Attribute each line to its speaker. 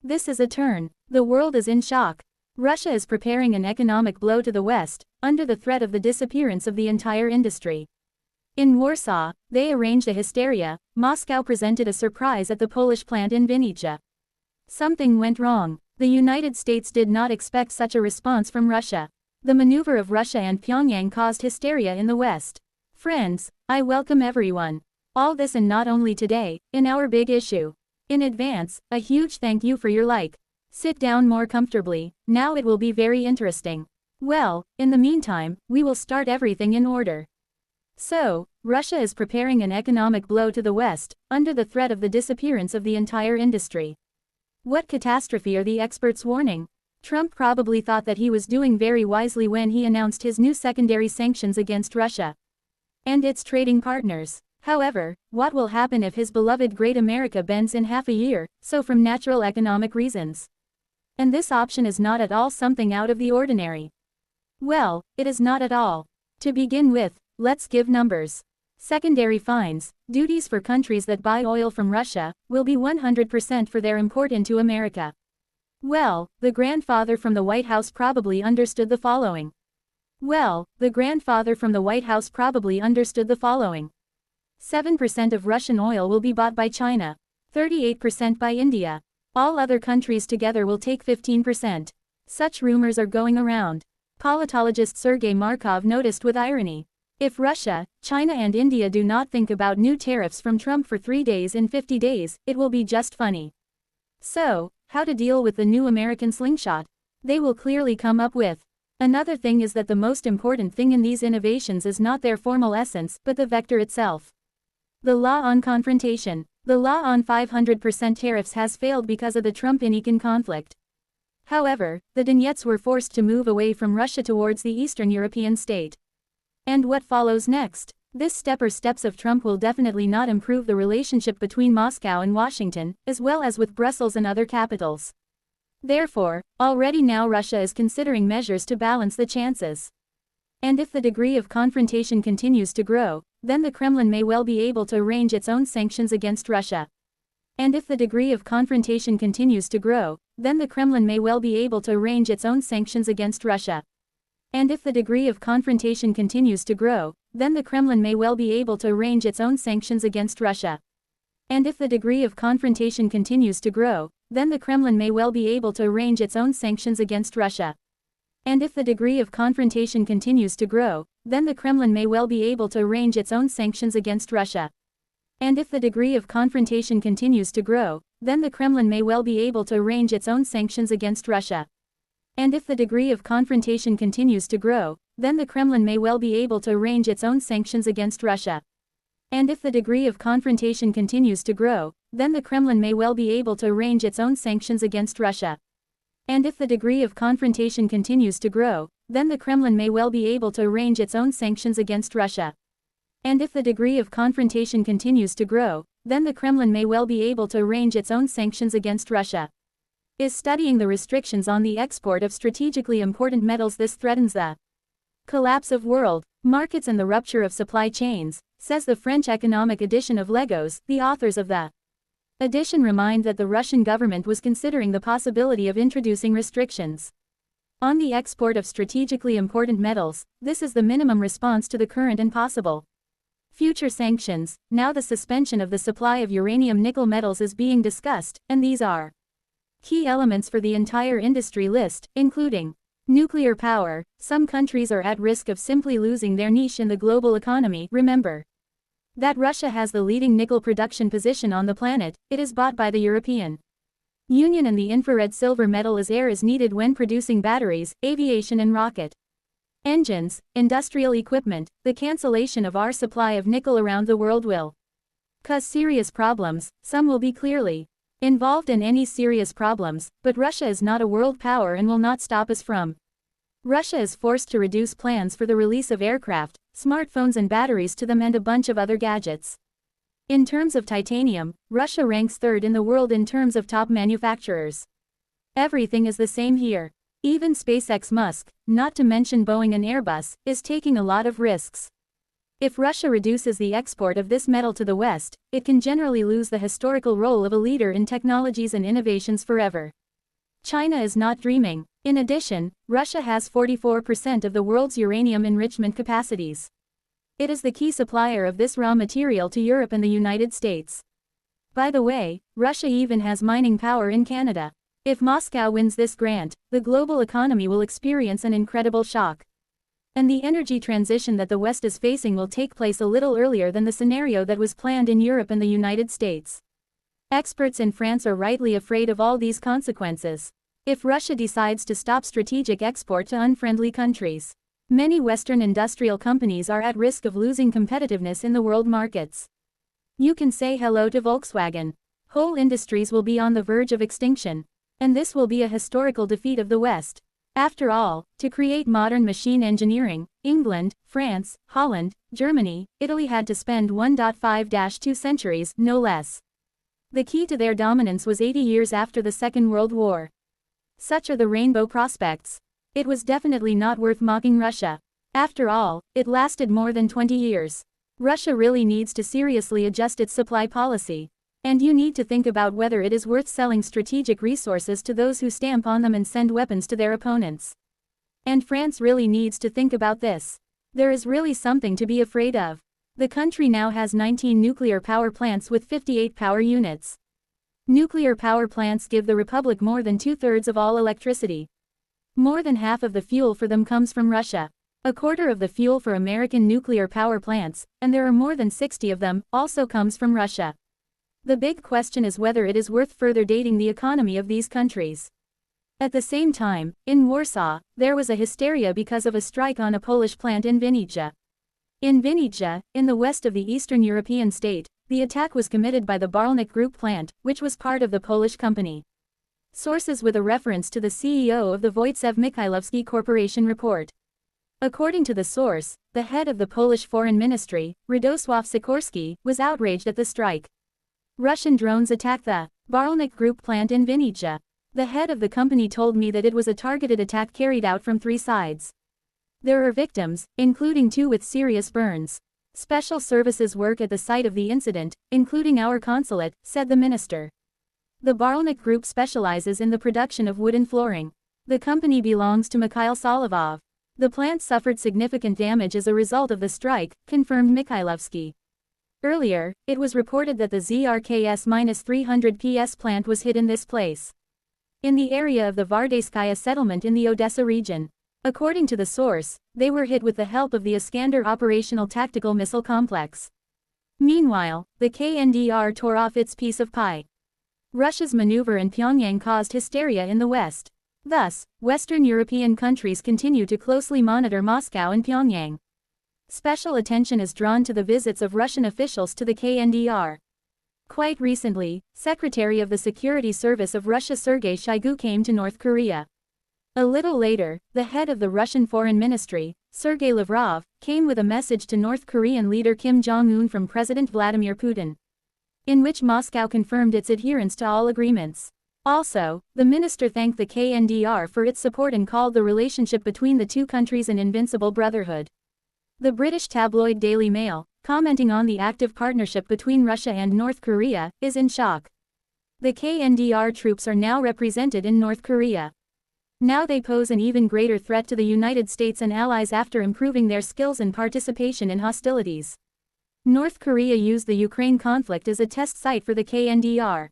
Speaker 1: This is a turn. The world is in shock. Russia is preparing an economic blow to the West, under the threat of the disappearance of the entire industry. In Warsaw, they arranged a hysteria. Moscow presented a surprise at the Polish plant in Vinnytsia. Something went wrong. The United States did not expect such a response from Russia. The maneuver of Russia and Pyongyang caused hysteria in the West. Friends, I welcome everyone. All this and not only today, in our big issue. In advance, a huge thank you for your like. Sit down more comfortably, now it will be very interesting. Well, in the meantime, we will start everything in order. So, Russia is preparing an economic blow to the West, under the threat of the disappearance of the entire industry. What catastrophe are the experts warning? Trump probably thought that he was doing very wisely when he announced his new secondary sanctions against Russia and its trading partners. However, what will happen if his beloved great America bends in half a year, so from natural economic reasons? And this option is not at all something out of the ordinary. Well, it is not at all. To begin with, let's give numbers. Secondary fines, duties for countries that buy oil from Russia, will be 100% for their import into America. Well, the grandfather from the White House probably understood the following. 7% of Russian oil will be bought by China, 38% by India. All other countries together will take 15%. Such rumors are going around. Politologist Sergei Markov noticed with irony. If Russia, China and India do not think about new tariffs from Trump for 3 days in 50 days, it will be just funny. So, how to deal with the new American slingshot? They will clearly come up with. Another thing is that the most important thing in these innovations is not their formal essence, but the vector itself. The law on confrontation. The law on 500% tariffs has failed because of the Trump-Inikin conflict. However, the Donets were forced to move away from Russia towards the Eastern European state. And what follows next? This step or steps of Trump will definitely not improve the relationship between Moscow and Washington, as well as with Brussels and other capitals. Therefore, already now Russia is considering measures to balance the chances. And if the degree of confrontation continues to grow, then the Kremlin may well be able to arrange its own sanctions against Russia. And if the degree of confrontation continues to grow, then the Kremlin may well be able to arrange its own sanctions against Russia. And if the degree of confrontation continues to grow, then the Kremlin may well be able to arrange its own sanctions against Russia. And if the degree of confrontation continues to grow, then the Kremlin may well be able to arrange its own sanctions against Russia. And if the degree of confrontation continues to grow, then the Kremlin may well be able to arrange its own sanctions against Russia. And if the degree of confrontation continues to grow, then the Kremlin may well be able to arrange its own sanctions against Russia. And if the degree of confrontation continues to grow, then the Kremlin may well be able to arrange its own sanctions against Russia. And if the degree of confrontation continues to grow, then the Kremlin may well be able to arrange its own sanctions against Russia. And if the degree of confrontation continues to grow, then the Kremlin may well be able to arrange its own sanctions against Russia. And if the degree of confrontation continues to grow, then the Kremlin may well be able to arrange its own sanctions against Russia. Is studying the restrictions on the export of strategically important metals. This threatens the collapse of world markets and the rupture of supply chains, says the French economic edition of Legos. The authors of the edition remind that the Russian government was considering the possibility of introducing restrictions on the export of strategically important metals. This is the minimum response to the current and possible future sanctions. Now the suspension of the supply of uranium nickel metals is being discussed, and these are key elements for the entire industry list, including nuclear power. Some countries are at risk of simply losing their niche in the global economy. Remember that Russia has the leading nickel production position on the planet. It is bought by the European Union, and the infrared silver metal as air is needed when producing batteries, aviation and rocket engines, industrial equipment. The cancellation of our supply of nickel around the world will cause serious problems. Some will be clearly involved in any serious problems, but Russia is not a world power and will not stop us from. Russia is forced to reduce plans for the release of aircraft, smartphones and batteries to them and a bunch of other gadgets. In terms of titanium, Russia ranks third in the world in terms of top manufacturers. Everything is the same here. Even SpaceX, Musk, not to mention Boeing and Airbus, is taking a lot of risks. If Russia reduces the export of this metal to the West, it can generally lose the historical role of a leader in technologies and innovations forever. China is not dreaming. In addition, Russia has 44% of the world's uranium enrichment capacities. It is the key supplier of this raw material to Europe and the United States. By the way, Russia even has mining power in Canada. If Moscow wins this grant, the global economy will experience an incredible shock. And the energy transition that the West is facing will take place a little earlier than the scenario that was planned in Europe and the United States. Experts in France are rightly afraid of all these consequences. If Russia decides to stop strategic export to unfriendly countries, many Western industrial companies are at risk of losing competitiveness in the world markets. You can say hello to Volkswagen. Whole industries will be on the verge of extinction. And this will be a historical defeat of the West. After all, to create modern machine engineering, England, France, Holland, Germany, Italy had to spend 1.5-2 centuries, no less. The key to their dominance was 80 years after the Second World War. Such are the rainbow prospects. It was definitely not worth mocking Russia. After all, it lasted more than 20 years. Russia really needs to seriously adjust its supply policy. And you need to think about whether it is worth selling strategic resources to those who stamp on them and send weapons to their opponents. And France really needs to think about this. There is really something to be afraid of. The country now has 19 nuclear power plants with 58 power units. Nuclear power plants give the Republic more than 2/3 of all electricity. More than half of the fuel for them comes from Russia. A quarter of the fuel for American nuclear power plants, and there are more than 60 of them, also comes from Russia. The big question is whether it is worth further dating the economy of these countries. At the same time, in Warsaw, there was a hysteria because of a strike on a Polish plant in Vinnytsia. In Vinnytsia, in the west of the Eastern European state, the attack was committed by the Barlnik Group plant, which was part of the Polish company. Sources with a reference to the CEO of the Wojciech Mikhailovsky Corporation report. According to the source, the head of the Polish Foreign Ministry, Radosław Sikorski, was outraged at the strike. Russian drones attacked the Barlnik Group plant in Vinnytsia. The head of the company told me that it was a targeted attack carried out from 3 sides. There are victims, including 2 with serious burns. Special services work at the site of the incident, including our consulate, said the minister. The Barlnik Group specializes in the production of wooden flooring. The company belongs to Mikhail Solovov. The plant suffered significant damage as a result of the strike, confirmed Mikhailovsky. Earlier, it was reported that the ZRKS-300 PS plant was hit in this place. In the area of the Vardayskaya settlement in the Odessa region. According to the source, they were hit with the help of the Iskander operational tactical missile complex. Meanwhile, the KNDR tore off its piece of pie. Russia's maneuver in Pyongyang caused hysteria in the West. Thus, Western European countries continue to closely monitor Moscow and Pyongyang. Special attention is drawn to the visits of Russian officials to the KNDR. Quite recently, Secretary of the Security Service of Russia Sergei Shoigu came to North Korea. A little later, the head of the Russian Foreign Ministry, Sergei Lavrov, came with a message to North Korean leader Kim Jong-un from President Vladimir Putin, in which Moscow confirmed its adherence to all agreements. Also, the minister thanked the KNDR for its support and called the relationship between the two countries an invincible brotherhood. The British tabloid Daily Mail, commenting on the active partnership between Russia and North Korea, is in shock. The KNDR troops are now represented in North Korea. Now they pose an even greater threat to the United States and allies after improving their skills and participation in hostilities. North Korea used the Ukraine conflict as a test site for the KNDR.